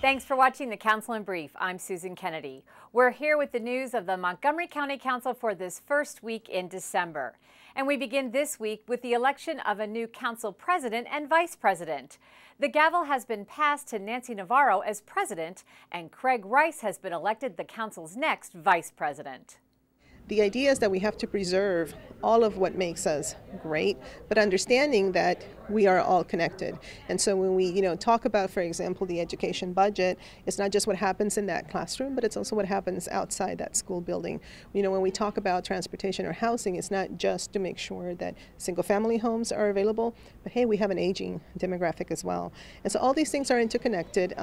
Thanks for watching the Council in Brief. I'm Susan Kennedy. We're here with the news of the Montgomery County Council for this first week in December. And we begin this week with the election of a new council president and vice president. The gavel has been passed to Nancy Navarro as president, and Craig Rice has been elected the council's next vice president. The idea is that we have to preserve all of what makes us great, but understanding that we are all connected. And so when we, talk about, for example, the education budget, it's not just what happens in that classroom, but it's also what happens outside that school building. When we talk about transportation or housing, it's not just to make sure that single-family homes are available, but hey, we have an aging demographic as well. And so all these things are interconnected,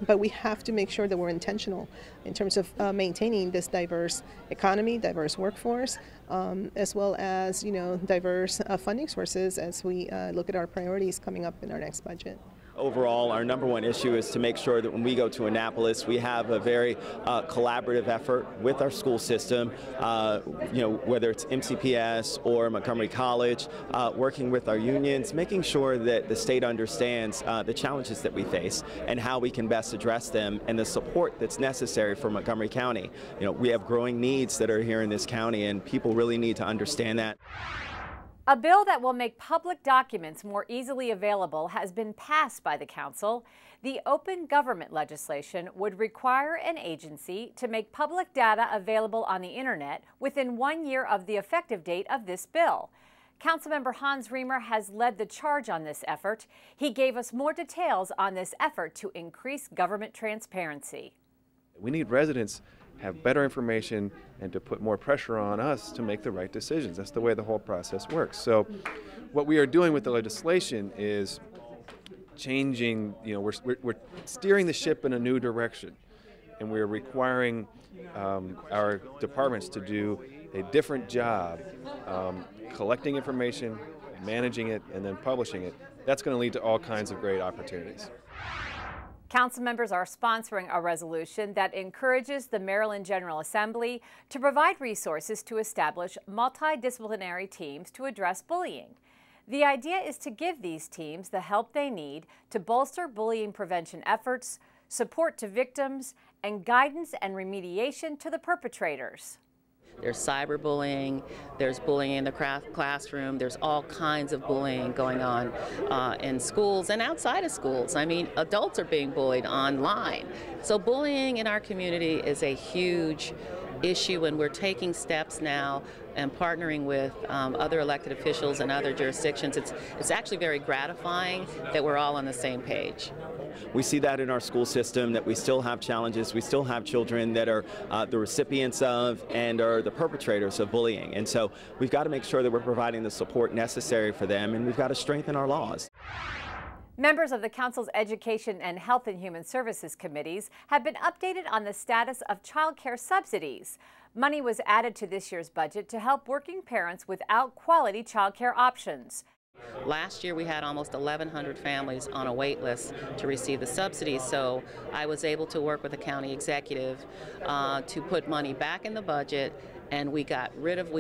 but we have to make sure that we're intentional in terms of maintaining this diverse economy, diverse workforce, as well as diverse funding sources as we look at our priorities coming up in our next budget. Overall, our number one issue is to make sure that when we go to Annapolis, we have a very collaborative effort with our school system, whether it's MCPS or Montgomery College, working with our unions, making sure that the state understands the challenges that we face and how we can best address them and the support that's necessary for Montgomery County. We have growing needs that are here in this county, and people really need to understand that. A bill that will make public documents more easily available has been passed by the council. The open government legislation would require an agency to make public data available on the internet within 1 year of the effective date of this bill. Councilmember Hans Riemer has led the charge on this effort. He gave us more details on this effort to increase government transparency. We need residents have better information and to put more pressure on us to make the right decisions. That's the way the whole process works. So what we are doing with the legislation is changing, we're steering the ship in a new direction, and we're requiring our departments to do a different job collecting information, managing it, and then publishing it. That's going to lead to all kinds of great opportunities. Council members are sponsoring a resolution that encourages the Maryland General Assembly to provide resources to establish multidisciplinary teams to address bullying. The idea is to give these teams the help they need to bolster bullying prevention efforts, support to victims, and guidance and remediation to the perpetrators. There's cyberbullying, there's bullying in the classroom, there's all kinds of bullying going on in schools and outside of schools. I mean, adults are being bullied online. So bullying in our community is a huge issue, and we're taking steps now and partnering with other elected officials and other jurisdictions. It's actually very gratifying that we're all on the same page. We see that in our school system, that we still have challenges. We still have children that are the recipients of and are the perpetrators of bullying. And so we've got to make sure that we're providing the support necessary for them, and we've got to strengthen our laws. Members of the Council's Education and Health and Human Services Committees have been updated on the status of child care subsidies. Money was added to this year's budget to help working parents without quality child care options. Last year we had almost 1,100 families on a wait list to receive the subsidies, so I was able to work with the county executive to put money back in the budget, and we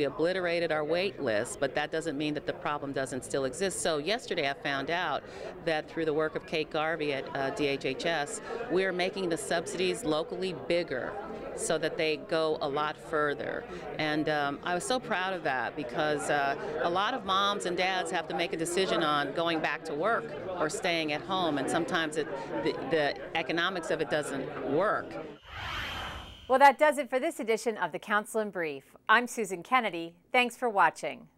obliterated our wait list, but that doesn't mean that the problem doesn't still exist. So yesterday I found out that through the work of Kate Garvey at DHHS, we're making the subsidies locally bigger so that they go a lot further. And I was so proud of that, because a lot of moms and dads have to make a decision on going back to work or staying at home, and sometimes the economics of it doesn't work. Well, that does it for this edition of the Council in Brief. I'm Susan Kennedy. Thanks for watching.